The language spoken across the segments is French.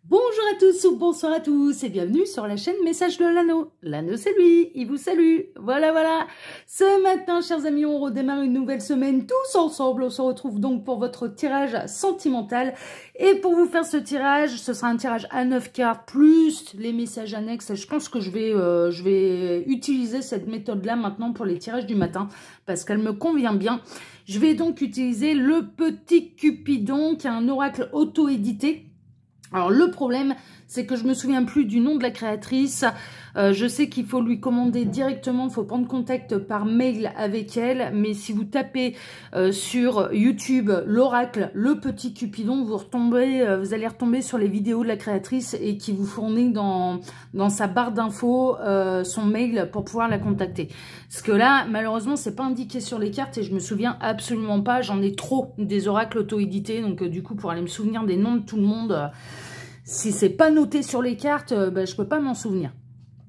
Bonjour à tous ou bonsoir à tous et bienvenue sur la chaîne Message de l'Anneau. L'Anneau c'est lui, il vous salue. Voilà. Ce matin, chers amis, on redémarre une nouvelle semaine tous ensemble. On se retrouve donc pour votre tirage sentimental. Et pour vous faire ce tirage, ce sera un tirage à 9 cartes plus les messages annexes. Je pense que je vais utiliser cette méthode-là maintenant pour les tirages du matin parce qu'elle me convient bien. Je vais donc utiliser le petit Cupidon qui est un oracle auto-édité. Alors le problème, c'est que je me souviens plus du nom de la créatrice. Je sais qu'il faut lui commander directement, il faut prendre contact par mail avec elle. Mais si vous tapez sur YouTube l'oracle, le petit Cupidon, vous allez retomber sur les vidéos de la créatrice et qui vous fournit dans sa barre d'infos son mail pour pouvoir la contacter. Parce que là, malheureusement, c'est pas indiqué sur les cartes et je me souviens absolument pas. J'en ai trop des oracles auto-édités, donc du coup, pour aller me souvenir des noms de tout le monde. Si c'est pas noté sur les cartes, je peux pas m'en souvenir.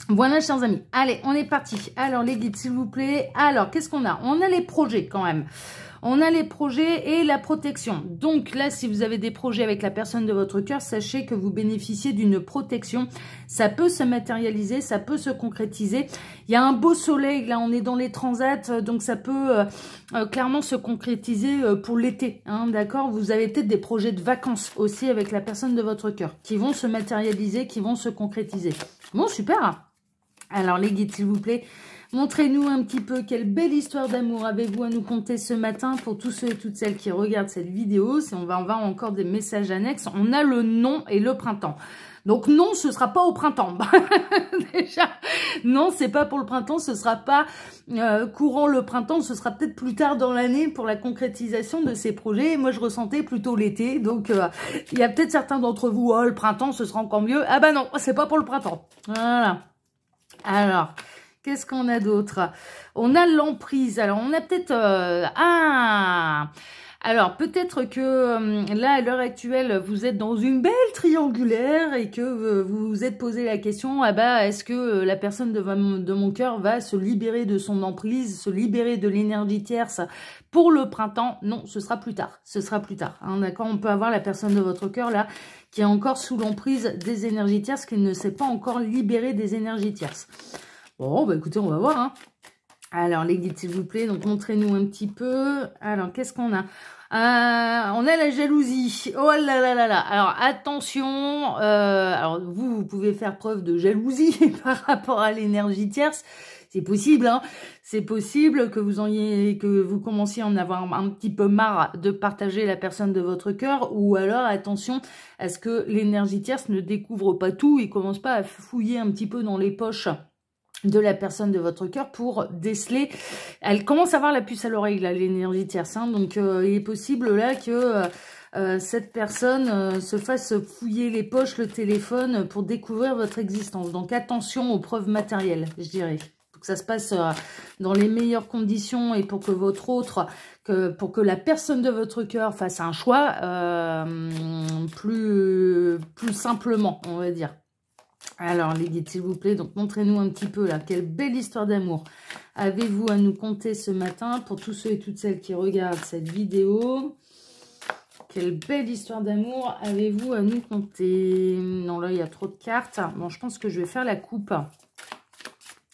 Voilà, chers amis. Allez, on est parti. Alors, les guides, s'il vous plaît. Alors, qu'est-ce qu'on a? On a les projets, quand même. On a les projets et la protection. Donc là, si vous avez des projets avec la personne de votre cœur, sachez que vous bénéficiez d'une protection. Ça peut se matérialiser, ça peut se concrétiser. Il y a un beau soleil, là, on est dans les transats, donc ça peut clairement se concrétiser pour l'été. Hein, d'accord? Vous avez peut-être des projets de vacances aussi avec la personne de votre cœur qui vont se matérialiser, qui vont se concrétiser. Bon, super. Alors, les guides, s'il vous plaît. Montrez-nous un petit peu quelle belle histoire d'amour avez-vous à nous conter ce matin pour tous ceux et toutes celles qui regardent cette vidéo. Si on va avoir encore des messages annexes, on a le nom et le printemps. Donc non, ce sera pas au printemps. Déjà, non, c'est pas pour le printemps, ce sera pas courant le printemps, ce sera peut-être plus tard dans l'année pour la concrétisation de ces projets. Moi, je ressentais plutôt l'été, donc il y a peut-être certains d'entre vous, oh, le printemps, ce sera encore mieux. Ah bah non, c'est pas pour le printemps. Voilà. Alors... qu'est-ce qu'on a d'autre? On a l'emprise. Alors, on a peut-être... alors, peut-être que là, à l'heure actuelle, vous êtes dans une belle triangulaire et que vous vous êtes posé la question, ah bah, est-ce que la personne de mon cœur va se libérer de son emprise, se libérer de l'énergie tierce pour le printemps? Non, ce sera plus tard. Ce sera plus tard. Hein, d'accord? On peut avoir la personne de votre cœur, là, qui est encore sous l'emprise des énergies tierces, qui ne s'est pas encore libérée des énergies tierces. Bon, bah écoutez, on va voir. Hein. Alors, les guides, s'il vous plaît, donc montrez-nous un petit peu. Alors, qu'est-ce qu'on a? On a la jalousie. Oh là là là là. Alors, attention. Alors, vous pouvez faire preuve de jalousie par rapport à l'énergie tierce. C'est possible, hein. C'est possible que vous commenciez à en avoir un petit peu marre de partager la personne de votre cœur, ou alors attention à ce que l'énergie tierce ne découvre pas tout et commence pas à fouiller un petit peu dans les poches de la personne de votre cœur pour déceler. Elle commence à avoir la puce à l'oreille, là, l'énergie tierce. Hein, donc, il est possible là que cette personne se fasse fouiller les poches, le téléphone pour découvrir votre existence. Donc, attention aux preuves matérielles, je dirais. Pour que ça se passe dans les meilleures conditions et pour que votre autre, pour que la personne de votre cœur fasse un choix plus simplement, on va dire. Alors, les guides, s'il vous plaît, donc montrez-nous un petit peu, là, quelle belle histoire d'amour avez-vous à nous conter ce matin pour tous ceux et toutes celles qui regardent cette vidéo. Quelle belle histoire d'amour avez-vous à nous conter? Non, là, il y a trop de cartes. Bon, je pense que je vais faire la coupe.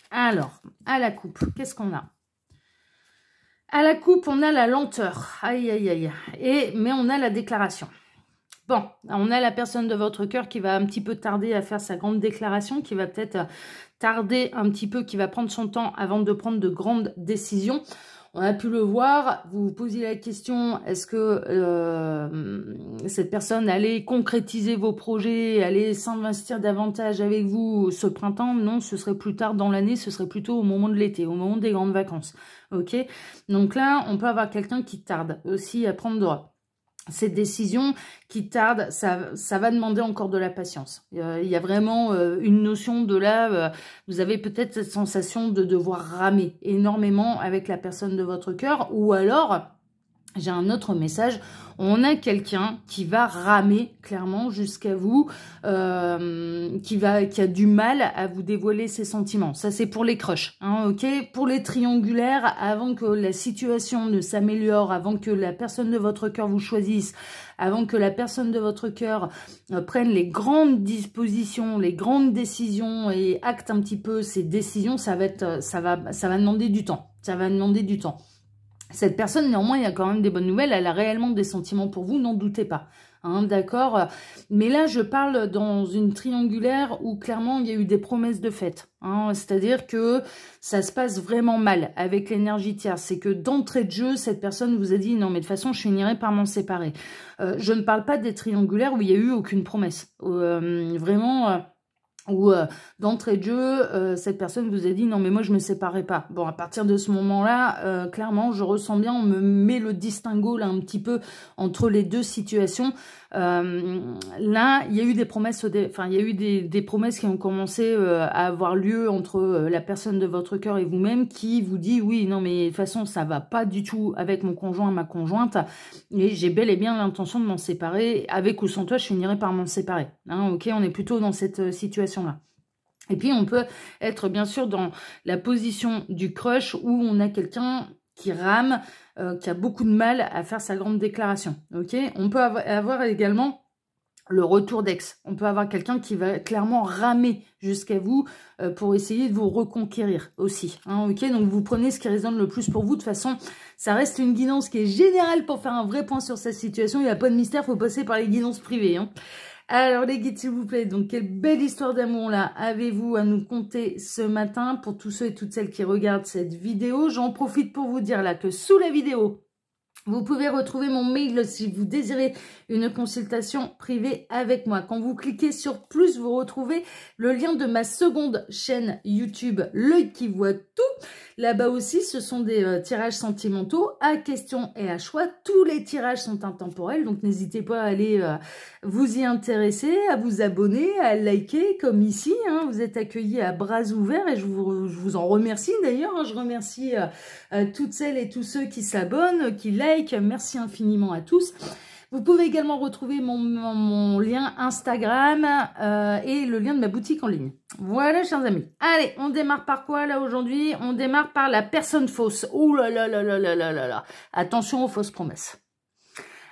Alors, à la coupe, qu'est-ce qu'on a? À la coupe, on a la lenteur. Aïe, aïe, aïe. Mais on a la déclaration. Bon, on a la personne de votre cœur qui va un petit peu tarder à faire sa grande déclaration, qui va peut-être tarder un petit peu, qui va prendre son temps avant de prendre de grandes décisions. On a pu le voir, vous vous posiez la question, est-ce que cette personne allait concrétiser vos projets, allait s'investir davantage avec vous ce printemps? Non, ce serait plus tard dans l'année, ce serait plutôt au moment de l'été, au moment des grandes vacances. Ok? Donc là, on peut avoir quelqu'un qui tarde aussi à prendre cette décision qui tarde, ça va demander encore de la patience. Il y a vraiment une notion de là, vous avez peut-être cette sensation de devoir ramer énormément avec la personne de votre cœur, ou alors j'ai un autre message. On a quelqu'un qui va ramer clairement jusqu'à vous, qui a du mal à vous dévoiler ses sentiments. Ça, c'est pour les crushs, hein, ok? Pour les triangulaires, avant que la situation ne s'améliore, avant que la personne de votre cœur vous choisisse, avant que la personne de votre cœur prenne les grandes dispositions, les grandes décisions et acte un petit peu ces décisions, ça va demander du temps. Ça va demander du temps. Cette personne, néanmoins, il y a quand même des bonnes nouvelles. Elle a réellement des sentiments pour vous, n'en doutez pas. Hein, d'accord. Mais là, je parle dans une triangulaire où clairement, il y a eu des promesses de fête. Hein, c'est-à-dire que ça se passe vraiment mal avec l'énergie tierce. C'est que d'entrée de jeu, cette personne vous a dit « Non, mais de toute façon, je finirai par m'en séparer ». Je ne parle pas des triangulaires où il n'y a eu aucune promesse. Vraiment... Où d'entrée de jeu, cette personne vous a dit « Non, mais moi, je me séparais pas ». Bon, à partir de ce moment-là, clairement, je ressens bien, on me met le distinguo là un petit peu entre les deux situations. Là, il y a eu des promesses, il y a eu des promesses qui ont commencé à avoir lieu entre la personne de votre cœur et vous-même qui vous dit « Oui, non, mais de toute façon, ça va pas du tout avec mon conjoint, ma conjointe, et j'ai bel et bien l'intention de m'en séparer. Avec ou sans toi, je finirai par m'en séparer. Hein, » Ok, on est plutôt dans cette situation-là. Et puis, on peut être bien sûr dans la position du crush où on a quelqu'un qui rame, qui a beaucoup de mal à faire sa grande déclaration. Ok, on peut avoir également le retour d'ex. On peut avoir quelqu'un qui va clairement ramer jusqu'à vous pour essayer de vous reconquérir aussi. Hein, ok, donc vous prenez ce qui résonne le plus pour vous. De toute façon, ça reste une guidance qui est générale pour faire un vrai point sur cette situation. Il n'y a pas de mystère, il faut passer par les guidances privées. Hein. Alors les guides, s'il vous plaît, donc quelle belle histoire d'amour là avez-vous à nous conter ce matin pour tous ceux et toutes celles qui regardent cette vidéo. J'en profite pour vous dire là que sous la vidéo, vous pouvez retrouver mon mail si vous désirez une consultation privée avec moi. Quand vous cliquez sur plus, vous retrouvez le lien de ma seconde chaîne YouTube, L'œil qui voit tout. Là-bas aussi, ce sont des tirages sentimentaux à questions et à choix. Tous les tirages sont intemporels, donc n'hésitez pas à aller vous y intéresser, à vous abonner, à liker, comme ici. Hein, vous êtes accueillis à bras ouverts et je vous en remercie d'ailleurs. Hein, je remercie toutes celles et tous ceux qui s'abonnent, qui like. Merci infiniment à tous. Vous pouvez également retrouver mon lien Instagram et le lien de ma boutique en ligne. Voilà, chers amis. Allez, on démarre par quoi, là, aujourd'hui? On démarre par la personne fausse. Ouh là là là là là là là là. Attention aux fausses promesses.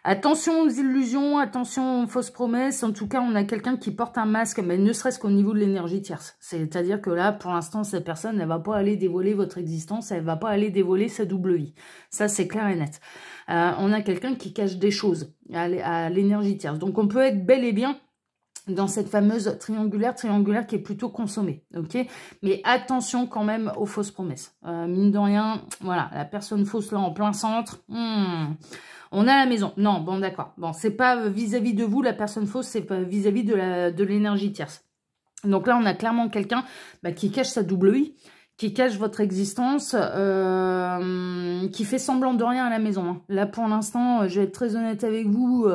Attention aux illusions, attention aux fausses promesses. En tout cas, on a quelqu'un qui porte un masque, mais ne serait-ce qu'au niveau de l'énergie tierce. C'est-à-dire que là, pour l'instant, cette personne, elle va pas aller dévoiler votre existence, elle va pas aller dévoiler sa double vie. Ça, c'est clair et net. On a quelqu'un qui cache des choses à l'énergie tierce. Donc, on peut être bel et bien dans cette fameuse triangulaire qui est plutôt consommée, ok? Mais attention quand même aux fausses promesses. Mine de rien, voilà, la personne fausse là en plein centre, on a la maison. Non, bon d'accord. Bon, c'est pas vis-à-vis de vous la personne fausse, c'est pas vis-à-vis de l'énergie tierce. Donc là, on a clairement quelqu'un qui cache sa double vie, qui cache votre existence, qui fait semblant de rien à la maison. Hein. Là, pour l'instant, je vais être très honnête avec vous,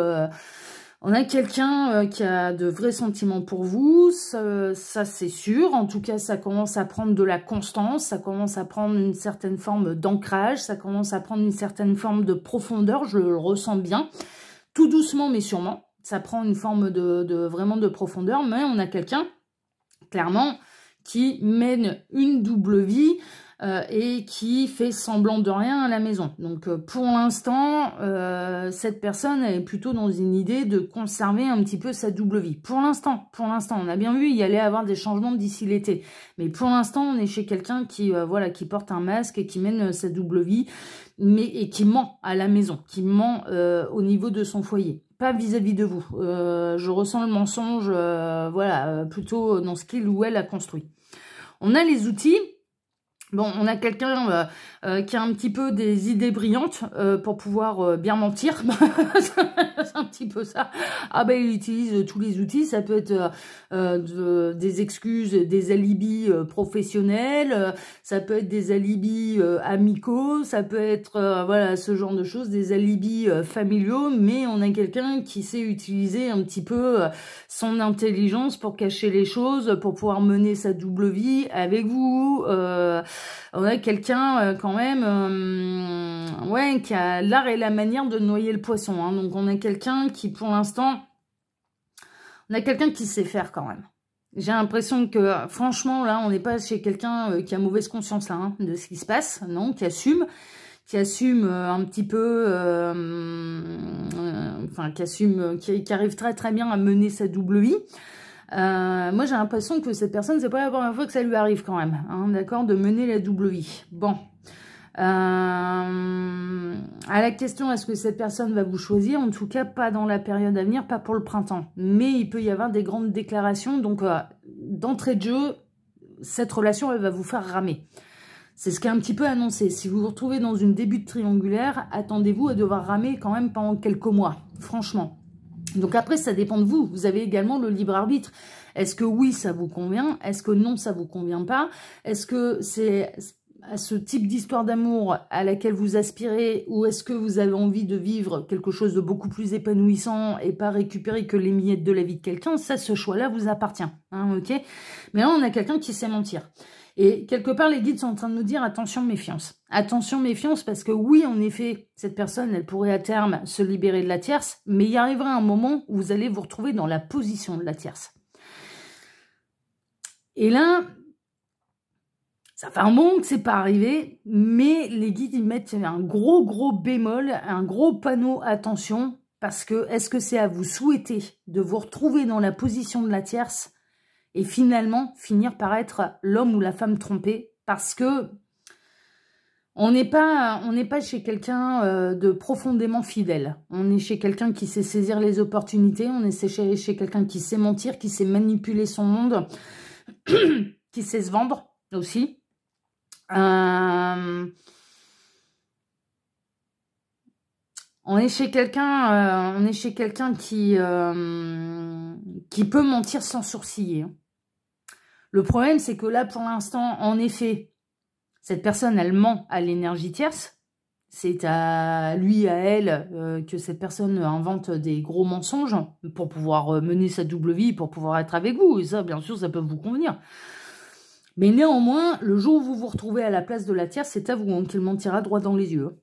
on a quelqu'un qui a de vrais sentiments pour vous, ça c'est sûr. En tout cas, ça commence à prendre de la constance, ça commence à prendre une certaine forme d'ancrage, ça commence à prendre une certaine forme de profondeur, je le ressens bien. Tout doucement, mais sûrement. Ça prend une forme vraiment de profondeur, mais on a quelqu'un, clairement, qui mène une double vie et qui fait semblant de rien à la maison. Donc pour l'instant, cette personne est plutôt dans une idée de conserver un petit peu sa double vie. Pour l'instant, on a bien vu, il y allait avoir des changements d'ici l'été. Mais pour l'instant, on est chez quelqu'un qui voilà, qui porte un masque et qui mène sa double vie, et qui ment à la maison, qui ment au niveau de son foyer. Pas vis-à-vis de vous. Je ressens le mensonge, voilà, plutôt dans ce qu'il ou elle a construit. On a les outils. Bon, on a quelqu'un qui a un petit peu des idées brillantes pour pouvoir bien mentir. C'est un petit peu ça. Ah ben, il utilise tous les outils. Ça peut être des excuses, des alibis professionnels. Ça peut être des alibis amicaux. Ça peut être, voilà, ce genre de choses, des alibis familiaux. Mais on a quelqu'un qui sait utiliser un petit peu son intelligence pour cacher les choses, pour pouvoir mener sa double vie avec vous. On a quelqu'un quand quand même, ouais, qui a l'art et la manière de noyer le poisson. Hein. Donc, on a quelqu'un qui, pour l'instant, on a quelqu'un qui sait faire quand même. J'ai l'impression que, franchement, là, on n'est pas chez quelqu'un qui a mauvaise conscience là, hein, de ce qui se passe, non, qui assume un petit peu, enfin, qui arrive très très bien à mener sa double vie. Moi, j'ai l'impression que cette personne, c'est pas la première fois que ça lui arrive quand même, hein, d'accord, de mener la double vie. Bon. À la question, est-ce que cette personne va vous choisir? En tout cas, pas dans la période à venir, pas pour le printemps. Mais il peut y avoir des grandes déclarations. Donc, d'entrée de jeu, cette relation, elle va vous faire ramer. C'est ce qui est un petit peu annoncé. Si vous vous retrouvez dans une début de triangulaire, attendez-vous à devoir ramer quand même pendant quelques mois, franchement. Donc après, ça dépend de vous. Vous avez également le libre arbitre. Est-ce que oui, ça vous convient? Est-ce que non, ça vous convient pas? Est-ce que c'est à ce type d'histoire d'amour à laquelle vous aspirez, ou est-ce que vous avez envie de vivre quelque chose de beaucoup plus épanouissant et pas récupérer que les miettes de la vie de quelqu'un? Ça, ce choix-là vous appartient, hein, ok? Mais là, on a quelqu'un qui sait mentir. Et quelque part, les guides sont en train de nous dire attention, méfiance. Attention, méfiance, parce que oui, en effet, cette personne, elle pourrait à terme se libérer de la tierce, mais il y arrivera un moment où vous allez vous retrouver dans la position de la tierce. Et là, ça fait un moment que c'est pas arrivé, mais les guides, ils mettent un gros bémol, un gros panneau attention, parce que est-ce que c'est à vous souhaiter de vous retrouver dans la position de la tierce et finalement finir par être l'homme ou la femme trompée, parce que on n'est pas chez quelqu'un de profondément fidèle. On est chez quelqu'un qui sait saisir les opportunités, on est chez quelqu'un qui sait mentir, qui sait manipuler son monde, qui sait se vendre aussi. On est chez quelqu'un qui peut mentir sans sourciller. Le problème, c'est que là, pour l'instant, en effet, cette personne, elle ment à l'énergie tierce. C'est à lui, à elle, que cette personne invente des gros mensonges pour pouvoir mener sa double vie, pour pouvoir être avec vous. Et ça, bien sûr, ça peut vous convenir. Mais néanmoins, le jour où vous vous retrouvez à la place de la tierce, c'est à vous hein, qu'il mentira droit dans les yeux.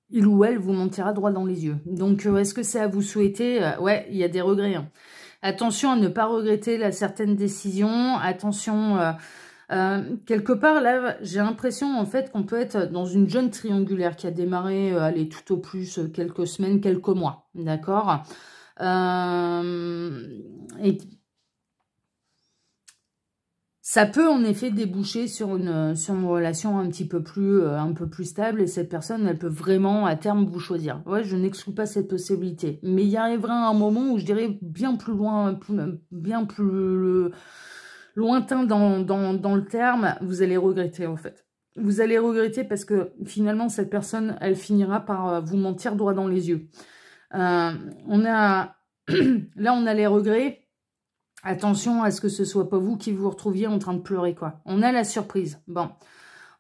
Il ou elle vous mentira droit dans les yeux. Donc, est-ce que c'est à vous souhaiter? Ouais, il y a des regrets. Hein. Attention à ne pas regretter certaines décisions. Attention, quelque part, là, j'ai l'impression, en fait, qu'on peut être dans une jeune triangulaire qui a démarré, allez, tout au plus, quelques semaines, quelques mois. D'accord et ça peut en effet déboucher sur une relation un peu plus stable, et cette personne, elle peut vraiment à terme vous choisir. Ouais, je n'exclus pas cette possibilité. Mais il y arrivera un moment où je dirais bien plus loin, bien plus lointain dans le terme, vous allez regretter en fait. Vous allez regretter parce que finalement, cette personne, elle finira par vous mentir droit dans les yeux. Là, on a les regrets. Attention à ce que ce soit pas vous qui vous retrouviez en train de pleurer, quoi. On a la surprise. Bon,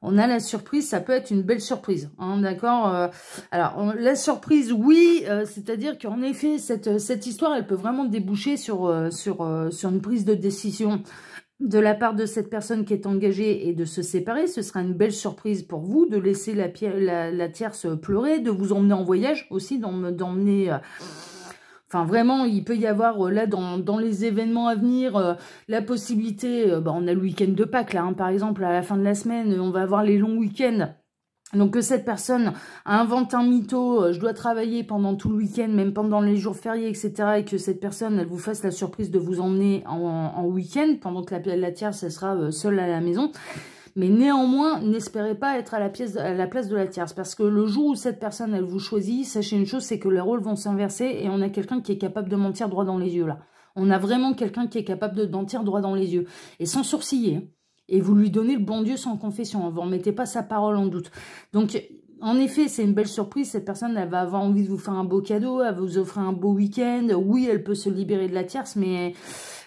on a la surprise, ça peut être une belle surprise, hein, d'accord alors, la surprise, oui, c'est-à-dire qu'en effet, cette histoire, elle peut vraiment déboucher sur une prise de décision de la part de cette personne qui est engagée et de se séparer. Ce sera une belle surprise pour vous de laisser la tierce pleurer, de vous emmener en voyage aussi, d'emmener... Enfin, vraiment, il peut y avoir, là, dans les événements à venir, la possibilité... on a le week-end de Pâques, là, hein, par exemple, à la fin de la semaine, on va avoir les longs week-ends. Donc, que cette personne invente un mytho, je dois travailler pendant tout le week-end, même pendant les jours fériés, etc. Et que cette personne, elle vous fasse la surprise de vous emmener en week-end, pendant que la tierce, elle sera seule à la maison. Mais néanmoins, n'espérez pas être à la place de la tierce. Parce que le jour où cette personne, elle vous choisit, sachez une chose, c'est que les rôles vont s'inverser et on a quelqu'un qui est capable de mentir droit dans les yeux, là. On a vraiment quelqu'un qui est capable de mentir droit dans les yeux. Et sans sourciller. Hein. Et vous lui donnez le bon Dieu sans confession. Hein. Vous ne remettez pas sa parole en doute. Donc, en effet, c'est une belle surprise. Cette personne, elle va avoir envie de vous faire un beau cadeau. Elle va vous offrir un beau week-end. Oui, elle peut se libérer de la tierce, mais...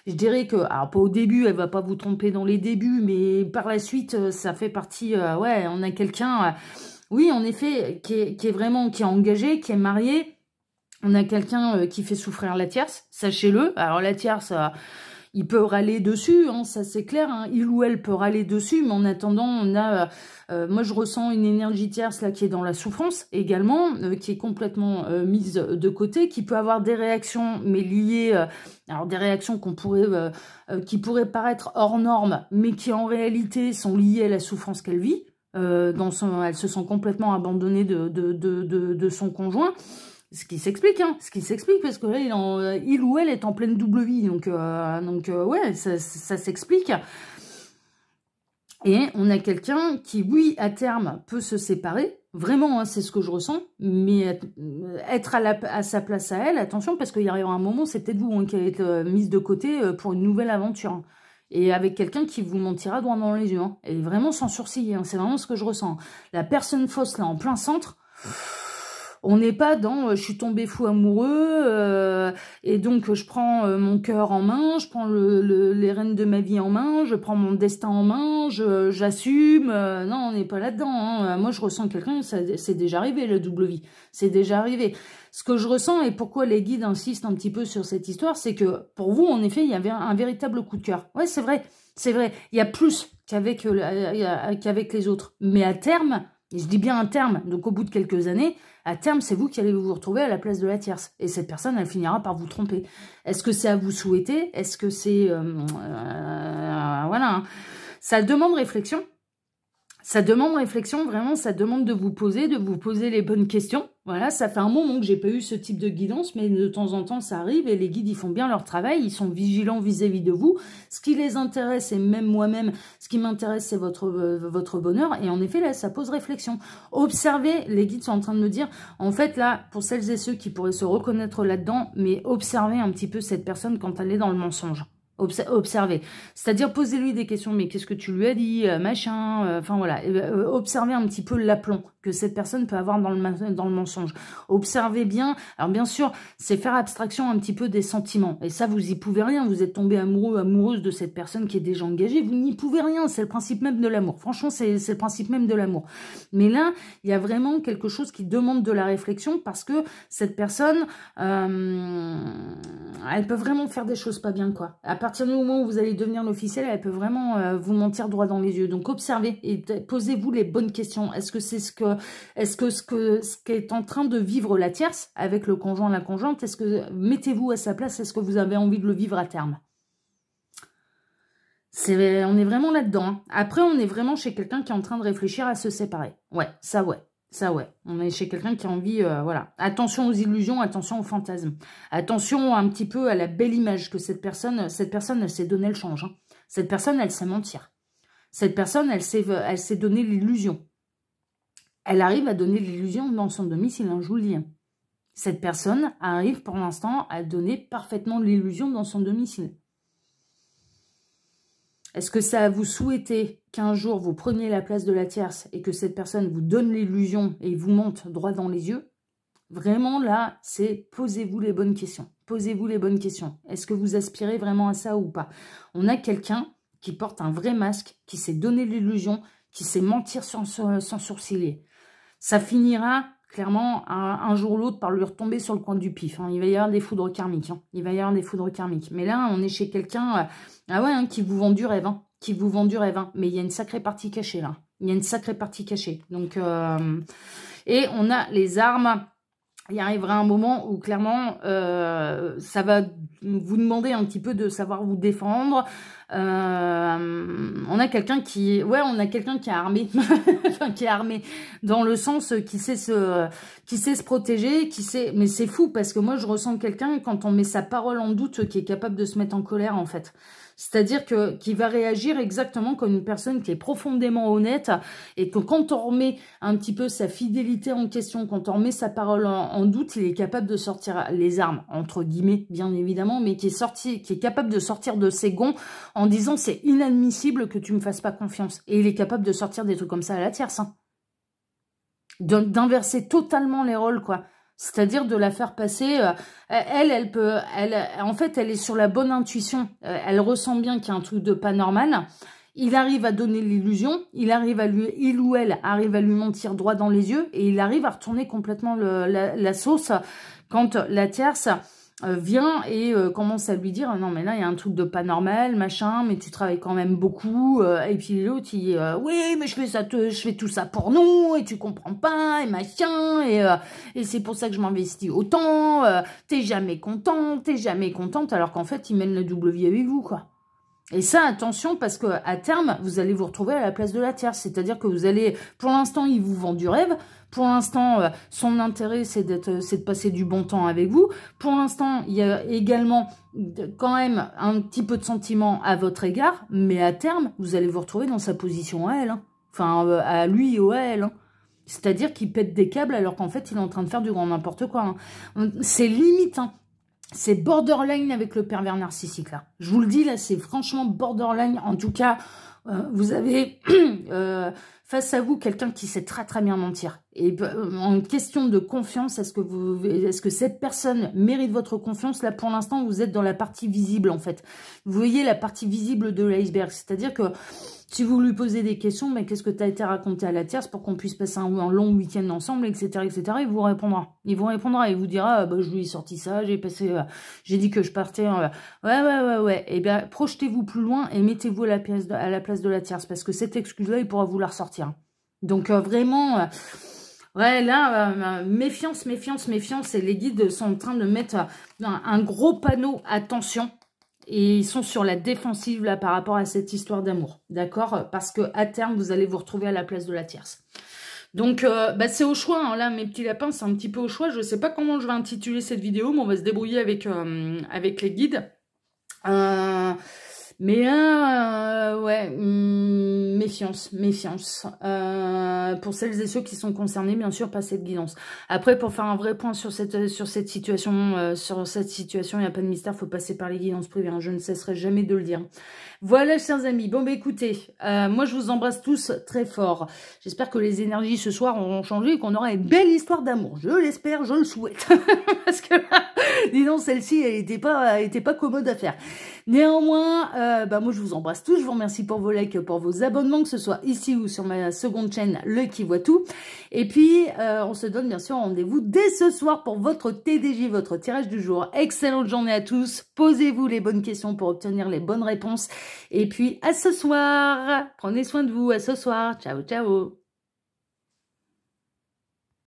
Je dirais que, alors pas au début, elle va pas vous tromper dans les débuts, mais par la suite, ça fait partie, ouais, on a quelqu'un, oui, en effet, qui est engagé, qui est marié. On a quelqu'un qui fait souffrir la tierce, sachez-le. Alors la tierce, il peut râler dessus, hein, ça c'est clair, hein, il ou elle peut râler dessus, mais en attendant, on a, moi je ressens une énergie tierce là qui est dans la souffrance également, qui est complètement mise de côté, qui peut avoir des réactions, mais liées, alors des réactions qu'on pourrait, qui pourraient paraître hors normes, mais qui en réalité sont liées à la souffrance qu'elle vit. Elle se sent complètement abandonnée de son conjoint. Ce qui s'explique, hein, ce qui s'explique, parce que là, il ou elle est en pleine double vie, donc ouais, ça s'explique. Et on a quelqu'un qui, oui, à terme, peut se séparer, vraiment, hein, c'est ce que je ressens, mais être à sa place à elle, attention, parce qu'il y arrivera un moment, c'est peut-être vous hein, qui allez être mise de côté pour une nouvelle aventure. Et avec quelqu'un qui vous mentira droit dans les yeux, hein, et vraiment sans sourciller, hein, c'est vraiment ce que je ressens. La personne fausse, là, en plein centre... On n'est pas dans je suis tombé fou amoureux et donc je prends mon cœur en main, je prends les rênes de ma vie en main, je prends mon destin en main, j'assume. Non, on n'est pas là-dedans. Hein. Moi, je ressens quelqu'un, c'est déjà arrivé, le double vie. C'est déjà arrivé. Ce que je ressens et pourquoi les guides insistent un petit peu sur cette histoire, c'est que pour vous, en effet, il y avait un véritable coup de cœur. Ouais, c'est vrai, c'est vrai. Il y a plus qu'avec les autres. Mais à terme... Et je dis bien à terme, donc au bout de quelques années, à terme, c'est vous qui allez vous retrouver à la place de la tierce. Et cette personne, elle finira par vous tromper. Est-ce que c'est à vous souhaiter? Est-ce que c'est... voilà. Hein. Ça demande réflexion. Ça demande réflexion, vraiment, ça demande de vous poser les bonnes questions. Voilà, ça fait un moment que j'ai pas eu ce type de guidance, mais de temps en temps, ça arrive et les guides, ils font bien leur travail, ils sont vigilants vis-à-vis de vous. Ce qui les intéresse, et même moi-même, ce qui m'intéresse, c'est votre bonheur. Et en effet, là, ça pose réflexion. Observez, les guides sont en train de me dire, en fait, là, pour celles et ceux qui pourraient se reconnaître là-dedans, mais observez un petit peu cette personne quand elle est dans le mensonge. Observez. C'est-à-dire, posez-lui des questions, mais qu'est-ce que tu lui as dit, machin, enfin voilà. Observez un petit peu l'aplomb que cette personne peut avoir dans le mensonge. Observez bien. Alors bien sûr, c'est faire abstraction un petit peu des sentiments. Et ça, vous y pouvez rien. Vous êtes tombé amoureux, amoureuse de cette personne qui est déjà engagée. Vous n'y pouvez rien. C'est le principe même de l'amour. Franchement, c'est le principe même de l'amour. Mais là, il y a vraiment quelque chose qui demande de la réflexion parce que cette personne, elle peut vraiment faire des choses pas bien, quoi. À partir du moment où vous allez devenir l'officiel, elle peut vraiment vous mentir droit dans les yeux. Donc observez et posez-vous les bonnes questions. Est-ce que c'est ce qu'est en train de vivre la tierce avec le conjoint, la conjointe? Est-ce que mettez-vous à sa place? Est-ce que vous avez envie de le vivre à terme? On est vraiment là-dedans. Hein. Après, on est vraiment chez quelqu'un qui est en train de réfléchir à se séparer. Ouais, ça ouais. Ça, ouais. On est chez quelqu'un qui a envie, voilà. Attention aux illusions, attention aux fantasmes. Attention un petit peu à la belle image que cette personne, elle s'est donné le change. Hein. Cette personne, elle sait mentir. Cette personne, elle s'est donné l'illusion. Elle arrive à donner l'illusion dans son domicile, hein, je vous le dis. Hein. Cette personne arrive pour l'instant à donner parfaitement l'illusion dans son domicile. Est-ce que ça vous souhaitez qu'un jour vous preniez la place de la tierce et que cette personne vous donne l'illusion et vous monte droit dans les yeux? Vraiment là, c'est posez-vous les bonnes questions. Posez-vous les bonnes questions. Est-ce que vous aspirez vraiment à ça ou pas? On a quelqu'un qui porte un vrai masque, qui s'est donné l'illusion, qui sait mentir sans sourciller. Ça finira clairement un jour ou l'autre par lui retomber sur le coin du pif. Hein. Il va y avoir des foudres karmiques. Hein. Il va y avoir des foudres karmiques. Mais là, on est chez quelqu'un qui vous vend du rêve. Hein. Qui vous vend du rêve. Hein. Mais il y a une sacrée partie cachée là. Il y a une sacrée partie cachée. Donc, et on a les armes. Il arrivera un moment où clairement, ça va vous demander un petit peu de savoir vous défendre. On a quelqu'un qui, on a quelqu'un qui est armé, enfin qui est armé dans le sens qui sait se protéger, mais c'est fou parce que moi je ressens quelqu'un quand on met sa parole en doute qui est capable de se mettre en colère en fait. C'est-à-dire qu'il va réagir exactement comme une personne qui est profondément honnête et que quand on remet un petit peu sa fidélité en question, quand on remet sa parole en doute, il est capable de sortir les armes, entre guillemets, bien évidemment, mais qui est capable de sortir de ses gonds en disant c'est inadmissible que tu me fasses pas confiance. Et il est capable de sortir des trucs comme ça à la tierce. Hein. D'inverser totalement les rôles, quoi. C'est-à-dire de la faire passer, en fait, elle est sur la bonne intuition. Elle ressent bien qu'il y a un truc de pas normal. Il arrive à donner l'illusion. Il ou elle arrive à lui mentir droit dans les yeux. Et il arrive à retourner complètement la sauce quand la tierce, vient et commence à lui dire non mais là il y a un truc de pas normal, machin, mais tu travailles quand même beaucoup, et puis l'autre il dit oui mais je fais tout ça pour nous et tu comprends pas et machin et c'est pour ça que je m'investis autant, t'es jamais contente alors qu'en fait il mène la double vie avec vous quoi. Et ça, attention, parce que à terme, vous allez vous retrouver à la place de la tierce. C'est-à-dire que vous allez, pour l'instant, il vous vend du rêve. Pour l'instant, son intérêt, c'est de passer du bon temps avec vous. Pour l'instant, il y a également quand même un petit peu de sentiment à votre égard. Mais à terme, vous allez vous retrouver dans sa position à elle. Hein. Enfin, à lui ou à elle. Hein. C'est-à-dire qu'il pète des câbles alors qu'en fait, il est en train de faire du grand n'importe quoi. Hein. C'est limite, hein. C'est borderline avec le pervers narcissique, là. Je vous le dis, là, c'est franchement borderline. En tout cas, vous avez face à vous quelqu'un qui sait très très bien mentir. Et en question de confiance, est-ce que cette personne mérite votre confiance? Là, pour l'instant, vous êtes dans la partie visible, en fait. Vous voyez la partie visible de l'iceberg. C'est-à-dire que si vous lui posez des questions, mais qu'est-ce que tu as été raconté à la tierce pour qu'on puisse passer un long week-end ensemble, etc., etc., il vous répondra. Il vous répondra et vous dira, bah, je lui ai sorti ça, j'ai dit que je partais, ouais. Eh bien, projetez-vous plus loin et mettez-vous à la place de la tierce, parce que cette excuse-là, il pourra vous la ressortir. Donc, vraiment, ouais, là, méfiance, et les guides sont en train de mettre un gros panneau, attention. Et ils sont sur la défensive là par rapport à cette histoire d'amour, d'accord? Parce que à terme, vous allez vous retrouver à la place de la tierce. Donc, bah, c'est au choix, hein. Là, mes petits lapins, c'est un petit peu au choix. Je ne sais pas comment je vais intituler cette vidéo, mais on va se débrouiller avec les guides. Mais là, ouais, méfiance. Pour celles et ceux qui sont concernés, bien sûr, pas cette guidance. Après, pour faire un vrai point sur cette situation, il n'y a pas de mystère, faut passer par les guidances privées. Hein, je ne cesserai jamais de le dire. Voilà, chers amis. Bon, bah écoutez, moi, je vous embrasse tous très fort. J'espère que les énergies ce soir auront changé et qu'on aura une belle histoire d'amour. Je l'espère, je le souhaite. Parce que là, dis donc, celle-ci, elle était pas commode à faire. Néanmoins, bah moi je vous embrasse tous, je vous remercie pour vos likes, pour vos abonnements, que ce soit ici ou sur ma seconde chaîne, Le Qui Voit Tout. Et puis, on se donne bien sûr rendez-vous dès ce soir pour votre TDJ, votre tirage du jour. Excellente journée à tous, posez-vous les bonnes questions pour obtenir les bonnes réponses. Et puis, à ce soir, prenez soin de vous, à ce soir, ciao, ciao.